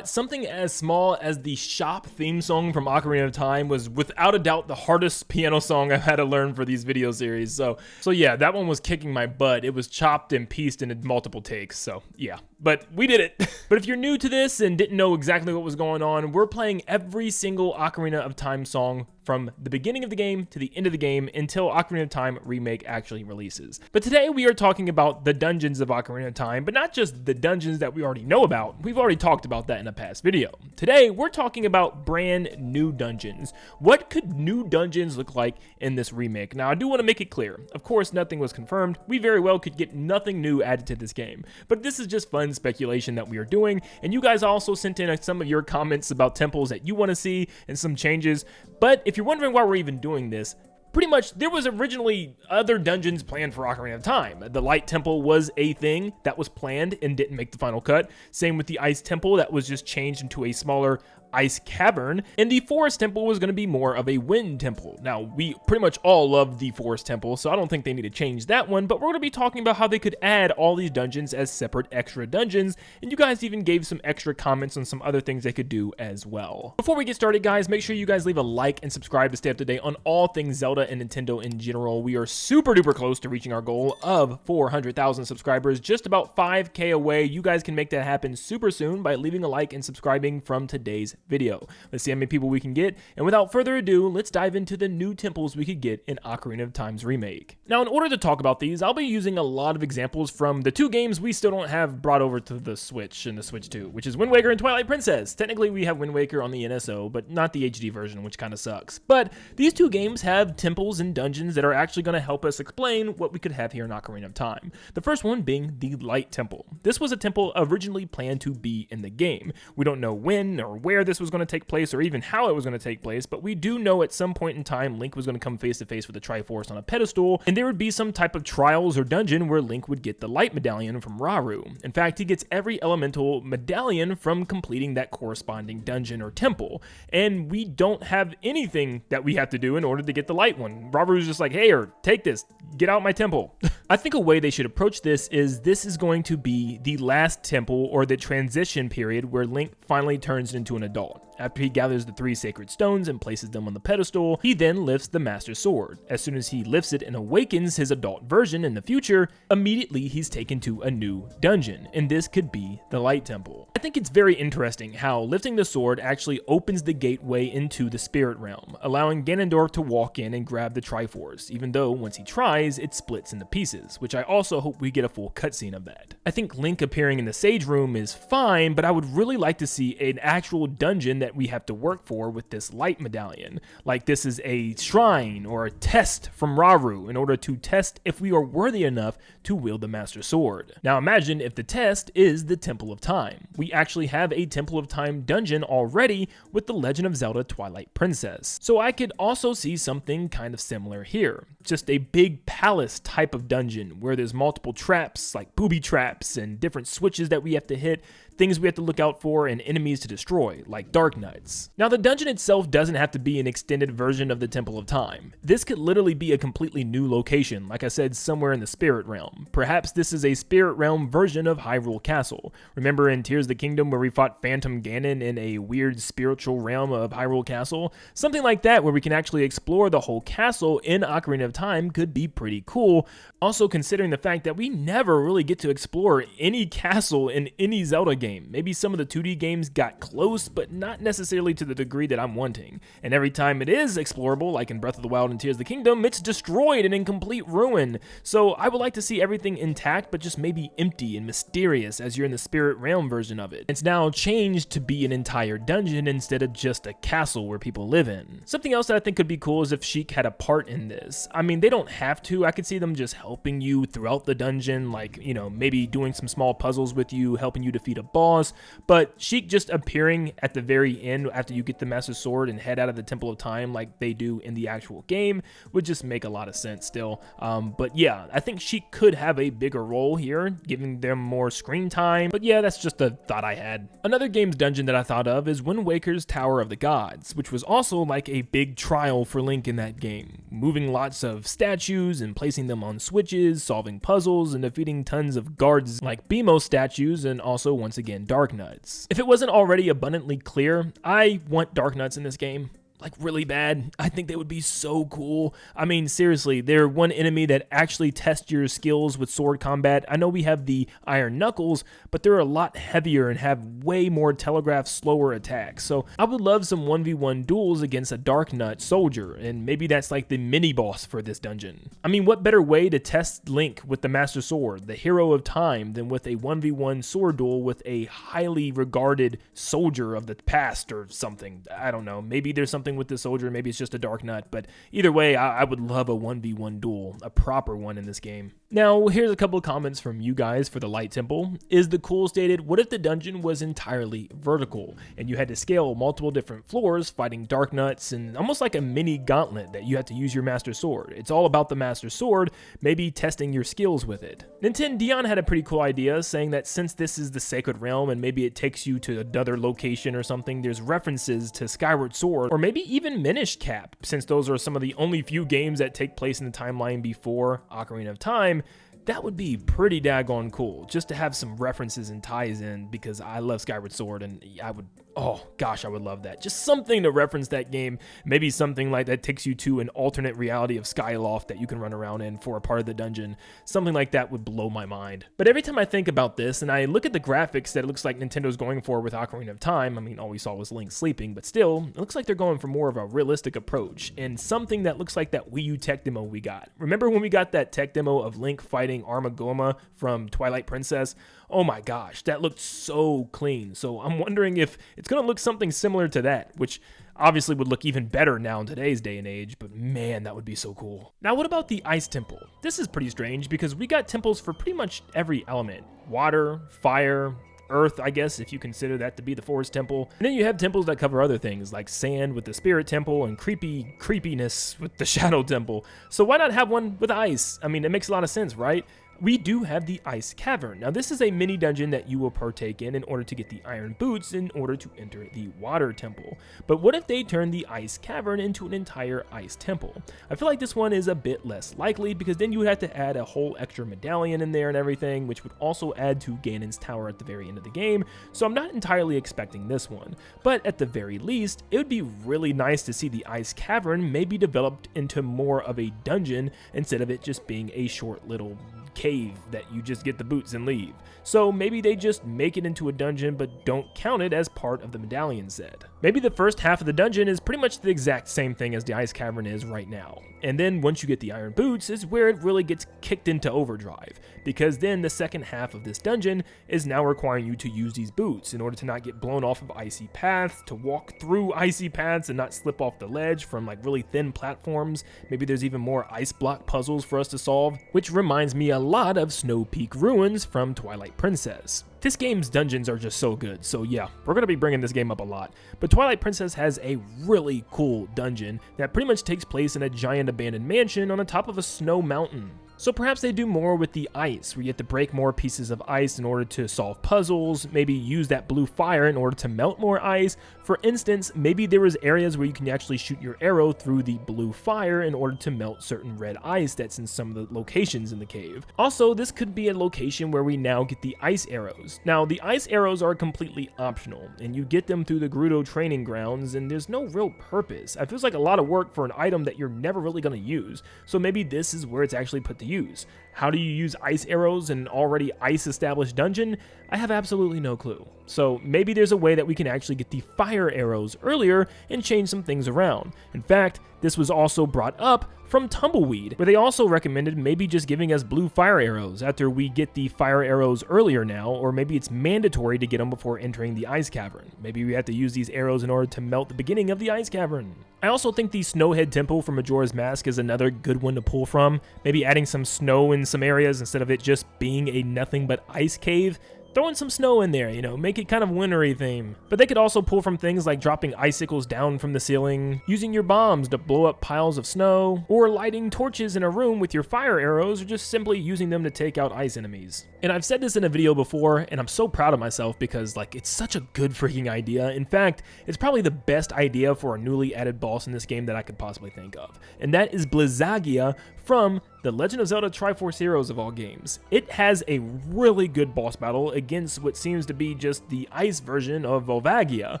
not, something as small as the shop theme song from Ocarina of Time was without a doubt the hardest piano song I've had to learn for these video series. So yeah, that one was kicking my butt. It was chopped and pieced in multiple takes, so yeah. But we did it. But if you're new to this and didn't know exactly what was going on, we're playing every single Ocarina of Time song from the beginning of the game to the end of the game until Ocarina of Time Remake actually releases. But today we are talking about the dungeons of Ocarina of Time, but not just the dungeons that we already know about. We've already talked about that in a past video. Today we're talking about brand new dungeons. What could new dungeons look like in this remake? Now I do want to make it clear, of course nothing was confirmed. We very well could get nothing new added to this game, but this is just fun speculation that we are doing, and you guys also sent in some of your comments about temples that you want to see and some changes. But if you're wondering why we're even doing this, pretty much there was originally other dungeons planned for Ocarina of Time. The Light Temple was a thing that was planned and didn't make the final cut. Same with the Ice Temple that was just changed into a smaller ice cavern, and the Forest Temple was going to be more of a wind temple. Now, we pretty much all love the Forest Temple, so I don't think they need to change that one, but we're going to be talking about how they could add all these dungeons as separate extra dungeons, and you guys even gave some extra comments on some other things they could do as well. Before we get started, guys, make sure you guys leave a like and subscribe to stay up to date on all things Zelda and Nintendo in general. We are super duper close to reaching our goal of 400,000 subscribers, just about 5K away. You guys can make that happen super soon by leaving a like and subscribing from today's video. Let's see how many people we can get, and without further ado, let's dive into the new temples we could get in Ocarina of Time's remake. Now, in order to talk about these, I'll be using a lot of examples from the two games we still don't have brought over to the Switch and the Switch 2, which is Wind Waker and Twilight Princess. Technically, we have Wind Waker on the NSO, but not the HD version, which kind of sucks. But these two games have temples and dungeons that are actually going to help us explain what we could have here in Ocarina of Time. The first one being the Light Temple. This was a temple originally planned to be in the game. We don't know when or where this was going to take place or even how it was going to take place, but we do know at some point in time Link was going to come face to face with the Triforce on a pedestal, and there would be some type of trials or dungeon where Link would get the light medallion from Rauru. In fact, he gets every elemental medallion from completing that corresponding dungeon or temple, and we don't have anything that we have to do in order to get the light one. Rauru's just like, hey, take this, get out my temple. I think a way they should approach this is going to be the last temple or the transition period where Link finally turns into an adult. After he gathers the 3 sacred stones and places them on the pedestal, he then lifts the Master Sword. As soon as he lifts it and awakens his adult version in the future, immediately he's taken to a new dungeon, and this could be the Light Temple. I think it's very interesting how lifting the sword actually opens the gateway into the Spirit Realm, allowing Ganondorf to walk in and grab the Triforce, even though once he tries, it splits into pieces, which I also hope we get a full cutscene of that. I think Link appearing in the Sage Room is fine, but I would really like to see an actual dungeon that we have to work for with this light medallion. Like this is a shrine or a test from Rauru in order to test if we are worthy enough to wield the Master Sword. Now imagine if the test is the Temple of Time. We actually have a Temple of Time dungeon already with the Legend of Zelda Twilight Princess. So I could also see something kind of similar here. Just a big palace type of dungeon where there's multiple traps like booby traps and different switches that we have to hit, things we have to look out for, and enemies to destroy, like Dark Knights. Now, the dungeon itself doesn't have to be an extended version of the Temple of Time. This could literally be a completely new location, like I said, somewhere in the Spirit Realm. Perhaps this is a Spirit Realm version of Hyrule Castle. Remember in Tears of the Kingdom where we fought Phantom Ganon in a weird spiritual realm of Hyrule Castle? Something like that where we can actually explore the whole castle in Ocarina of Time could be pretty cool. Also considering the fact that we never really get to explore any castle in any Zelda game. Maybe some of the 2D games got close, but not necessarily to the degree that I'm wanting. And every time it is explorable, like in Breath of the Wild and Tears of the Kingdom, it's destroyed and in complete ruin. So I would like to see everything intact, but just maybe empty and mysterious as you're in the Spirit Realm version of it. It's now changed to be an entire dungeon instead of just a castle where people live in. Something else that I think could be cool is if Sheik had a part in this. I mean, they don't have to. I could see them just helping you throughout the dungeon, like, you know, maybe doing some small puzzles with you, helping you defeat a boss, but Sheik just appearing at the very end after you get the Master Sword and head out of the Temple of Time like they do in the actual game would just make a lot of sense still. But yeah, I think Sheik could have a bigger role here, giving them more screen time, but yeah, that's just a thought I had. Another game's dungeon that I thought of is Wind Waker's Tower of the Gods, which was also like a big trial for Link in that game, moving lots of statues and placing them on switches, solving puzzles, and defeating tons of guards like BMO statues, and also once again, Dark Nuts. If it wasn't already abundantly clear, I want Dark Nuts in this game. Like, really bad. I think they would be so cool. I mean, seriously, they're one enemy that actually tests your skills with sword combat. I know we have the Iron Knuckles, but they're a lot heavier and have way more telegraphed, slower attacks. So I would love some 1v1 duels against a Dark Nut soldier, and maybe that's like the mini-boss for this dungeon. I mean, what better way to test Link with the Master Sword, the hero of time, than with a 1v1 sword duel with a highly regarded soldier of the past or something? I don't know. Maybe there's something with the soldier, maybe it's just a Dark Nut, but either way, I would love a 1v1 duel, a proper one in this game. Now, here's a couple of comments from you guys for the Light Temple. Is the Cool stated, what if the dungeon was entirely vertical and you had to scale multiple different floors fighting Dark Nuts and almost like a mini gauntlet that you had to use your Master Sword? It's all about the Master Sword, maybe testing your skills with it. Nin10doland had a pretty cool idea, saying that since this is the Sacred Realm and maybe it takes you to another location or something, there's references to Skyward Sword or maybe even Minish Cap, since those are some of the only few games that take place in the timeline before Ocarina of Time. That would be pretty daggone cool, just to have some references and ties in, because I love Skyward Sword, and I would, oh gosh, I would love that. Just something to reference that game, maybe something like that takes you to an alternate reality of Skyloft that you can run around in for a part of the dungeon. Something like that would blow my mind. But every time I think about this, and I look at the graphics that it looks like Nintendo's going for with Ocarina of Time, I mean, all we saw was Link sleeping, but still, it looks like they're going for more of a realistic approach, and something that looks like that Wii U tech demo we got. Remember when we got that tech demo of Link fighting Armagoma from Twilight Princess? Oh my gosh, that looked so clean. So I'm wondering if it's going to look something similar to that, which obviously would look even better now in today's day and age, but man, that would be so cool. Now, what about the Ice Temple? This is pretty strange because we got temples for pretty much every element. Water, fire, earth, I guess, if you consider that to be the forest temple. And then you have temples that cover other things, like sand with the spirit temple and creepiness with the shadow temple. So why not have one with ice? I mean, it makes a lot of sense, right? We do have the Ice Cavern. Now, this is a mini dungeon that you will partake in order to get the iron boots in order to enter the water temple. But what if they turn the Ice Cavern into an entire ice temple? I feel like this one is a bit less likely, because then you would have to add a whole extra medallion in there and everything, which would also add to Ganon's tower at the very end of the game. So I'm not entirely expecting this one. But at the very least, it would be really nice to see the Ice Cavern maybe developed into more of a dungeon instead of it just being a short little cave that you just get the boots and leave. So maybe they just make it into a dungeon but don't count it as part of the medallion set. Maybe the first half of the dungeon is pretty much the exact same thing as the Ice Cavern is right now. And then once you get the iron boots is where it really gets kicked into overdrive, because then the second half of this dungeon is now requiring you to use these boots in order to not get blown off of icy paths, to walk through icy paths and not slip off the ledge from like really thin platforms. Maybe there's even more ice block puzzles for us to solve, which reminds me a lot of Snow Peak Ruins from Twilight Princess. This game's dungeons are just so good, so yeah, we're going to be bringing this game up a lot. But Twilight Princess has a really cool dungeon that pretty much takes place in a giant abandoned mansion on the top of a snow mountain. So perhaps they do more with the ice, where you have to break more pieces of ice in order to solve puzzles, maybe use that blue fire in order to melt more ice. For instance, maybe there was areas where you can actually shoot your arrow through the blue fire in order to melt certain red ice that's in some of the locations in the cave. Also, this could be a location where we now get the ice arrows. Now, the ice arrows are completely optional, and you get them through the Gerudo training grounds, and there's no real purpose. It feels like a lot of work for an item that you're never really going to use, so maybe this is where it's actually put to use. How do you use ice arrows in an already ice established dungeon? I have absolutely no clue. So maybe there's a way that we can actually get the fire arrows earlier and change some things around. In fact, this was also brought up from Tumbleweed, where they also recommended maybe just giving us blue fire arrows after we get the fire arrows earlier now, or maybe it's mandatory to get them before entering the ice cavern. Maybe we have to use these arrows in order to melt the beginning of the ice cavern. I also think the Snowhead Temple from Majora's Mask is another good one to pull from, maybe adding some snow in some areas instead of it just being a nothing but ice cave. Throwing some snow in there, you know, make it kind of wintry theme. But they could also pull from things like dropping icicles down from the ceiling, using your bombs to blow up piles of snow, or lighting torches in a room with your fire arrows, or just simply using them to take out ice enemies. And I've said this in a video before, and I'm so proud of myself because, like, it's such a good freaking idea. In fact, it's probably the best idea for a newly added boss in this game that I could possibly think of. And that is Blizzagia from The Legend of Zelda Triforce Heroes of all games. It has a really good boss battle against what seems to be just the ice version of Volvagia,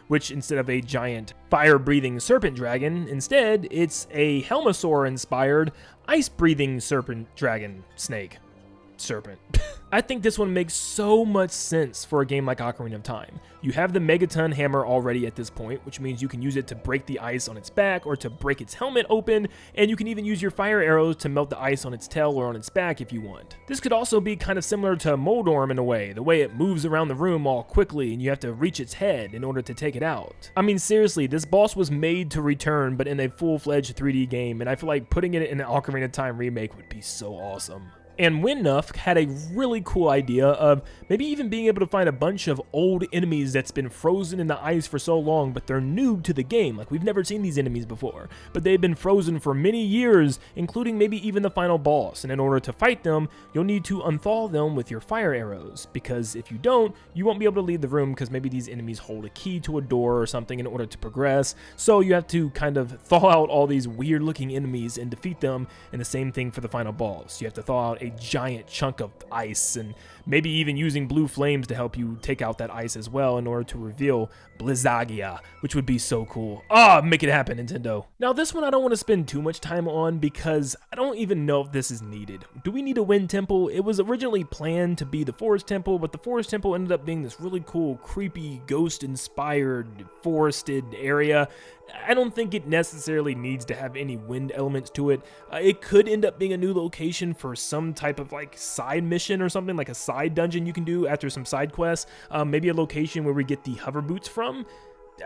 which instead of a giant fire-breathing serpent dragon, instead it's a Helmasaur-inspired ice-breathing serpent dragon snake. Serpent. I think this one makes so much sense for a game like Ocarina of Time. You have the Megaton hammer already at this point, which means you can use it to break the ice on its back or to break its helmet open, and you can even use your fire arrows to melt the ice on its tail or on its back if you want. This could also be kind of similar to Moldorm in a way, the way it moves around the room all quickly and you have to reach its head in order to take it out. I mean, seriously, this boss was made to return, but in a full-fledged 3D game, and I feel like putting it in an Ocarina of Time remake would be so awesome. And Winnuff had a really cool idea of maybe even being able to find a bunch of old enemies that's been frozen in the ice for so long, but they're new to the game. Like, we've never seen these enemies before, but they've been frozen for many years, including maybe even the final boss. And in order to fight them, you'll need to unthaw them with your fire arrows, because if you don't, you won't be able to leave the room because maybe these enemies hold a key to a door or something in order to progress. So you have to kind of thaw out all these weird looking enemies and defeat them, and the same thing for the final boss. You have to thaw out a giant chunk of ice, and maybe even using blue flames to help you take out that ice as well in order to reveal Blizzagia, which would be so cool. Make it happen, Nintendo. Now this one I don't want to spend too much time on because I don't even know if this is needed. Do we need a wind temple? It was originally planned to be the forest temple, but the forest temple ended up being this really cool, creepy, ghost-inspired, forested area. I don't think it necessarily needs to have any wind elements to it. It could end up being a new location for some type of like side mission or something, like a side dungeon you can do after some side quests. Maybe a location where we get the hover boots from.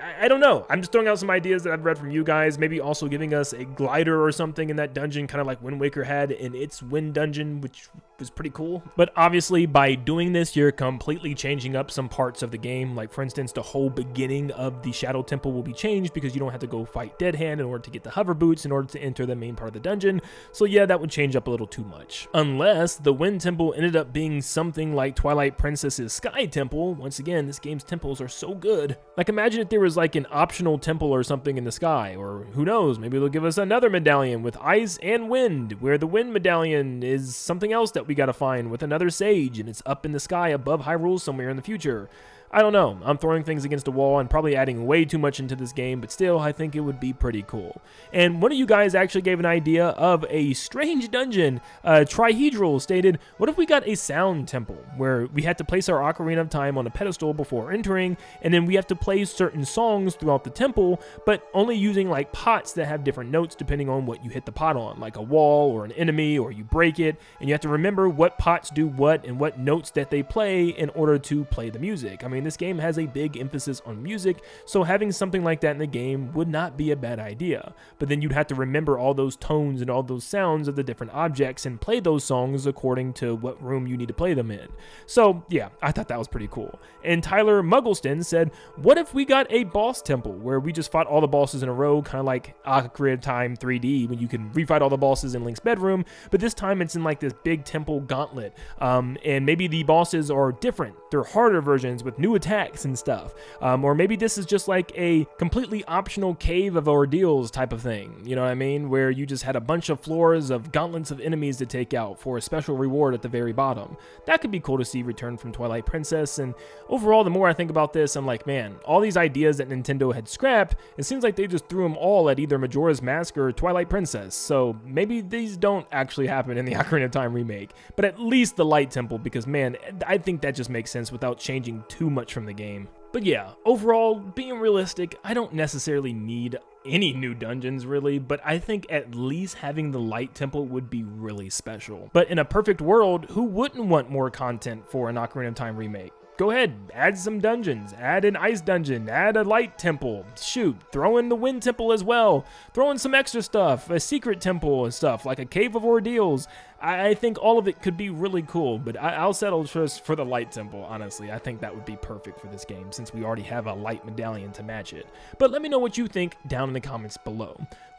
I don't know. I'm just throwing out some ideas that I've read from you guys. Maybe also giving us a glider or something in that dungeon, kind of like Wind Waker had in its wind dungeon, which was pretty cool. But obviously, by doing this, you're completely changing up some parts of the game. Like, for instance, the whole beginning of the Shadow Temple will be changed because you don't have to go fight Dead Hand in order to get the hover boots in order to enter the main part of the dungeon. So yeah, that would change up a little too much. Unless the Wind Temple ended up being something like Twilight Princess's Sky Temple. Once again, this game's temples are so good. Like, imagine if there was like an optional temple or something in the sky, or who knows, maybe they'll give us another medallion with ice and wind, where the wind medallion is something else that we gotta find with another sage, and it's up in the sky above Hyrule somewhere in the future. I don't know, I'm throwing things against a wall and probably adding way too much into this game, but still, I think it would be pretty cool. And one of you guys actually gave an idea of a strange dungeon. Trihedral stated, what if we got a sound temple, where we had to place our Ocarina of Time on a pedestal before entering, and then we have to play certain songs throughout the temple, but only using like pots that have different notes depending on what you hit the pot on, like a wall or an enemy, or you break it, and you have to remember what pots do what and what notes that they play in order to play the music. I mean, this game has a big emphasis on music, so having something like that in the game would not be a bad idea. But then you'd have to remember all those tones and all those sounds of the different objects and play those songs according to what room you need to play them in. So yeah, I thought that was pretty cool. And Tyler Muggleston said, what if we got a boss temple where we just fought all the bosses in a row, kind of like Ocarina of Time 3D, when you can refight all the bosses in Link's bedroom, but this time it's in like this big temple gauntlet. And maybe the bosses are different. They're harder versions with new attacks and stuff. Or maybe this is just like a completely optional cave of ordeals type of thing, you know what I mean? Where you just had a bunch of floors of gauntlets of enemies to take out for a special reward at the very bottom. That could be cool to see return from Twilight Princess. And overall, the more I think about this, I'm like, man, all these ideas that Nintendo had scrapped, it seems like they just threw them all at either Majora's Mask or Twilight Princess. So maybe these don't actually happen in the Ocarina of Time remake, but at least the Light Temple, because man, I think that just makes sense without changing too much from the game. But yeah, overall, being realistic, I don't necessarily need any new dungeons really, but I think at least having the Light Temple would be really special. But in a perfect world, who wouldn't want more content for an Ocarina of Time remake? Go ahead, add some dungeons, add an ice dungeon, add a light temple, shoot, throw in the wind temple as well, throw in some extra stuff, a secret temple and stuff, like a cave of ordeals. I think all of it could be really cool, but I'll settle just for the light temple, honestly. I think that would be perfect for this game, since we already have a light medallion to match it. But let me know what you think down in the comments below.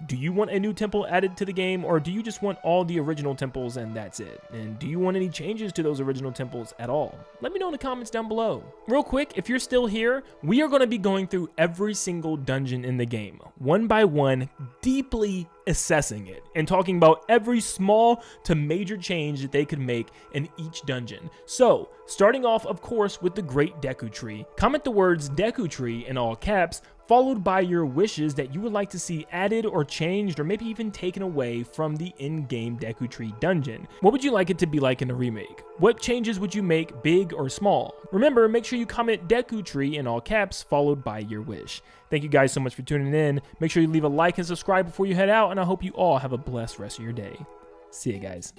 Do you want a new temple added to the game, or do you just want all the original temples and that's it? And do you want any changes to those original temples at all? Let me know in the comments down below. Real quick, if you're still here, we are going to be going through every single dungeon in the game, one by one, deeply assessing it and talking about every small to major change that they could make in each dungeon. So, starting off, of course, with the Great Deku Tree. Comment the words Deku Tree in all caps, followed by your wishes that you would like to see added or changed or maybe even taken away from the in-game Deku Tree dungeon. What would you like it to be like in the remake? What changes would you make, big or small? Remember, make sure you comment Deku Tree in all caps, followed by your wish. Thank you guys so much for tuning in. Make sure you leave a like and subscribe before you head out, and I hope you all have a blessed rest of your day. See you guys.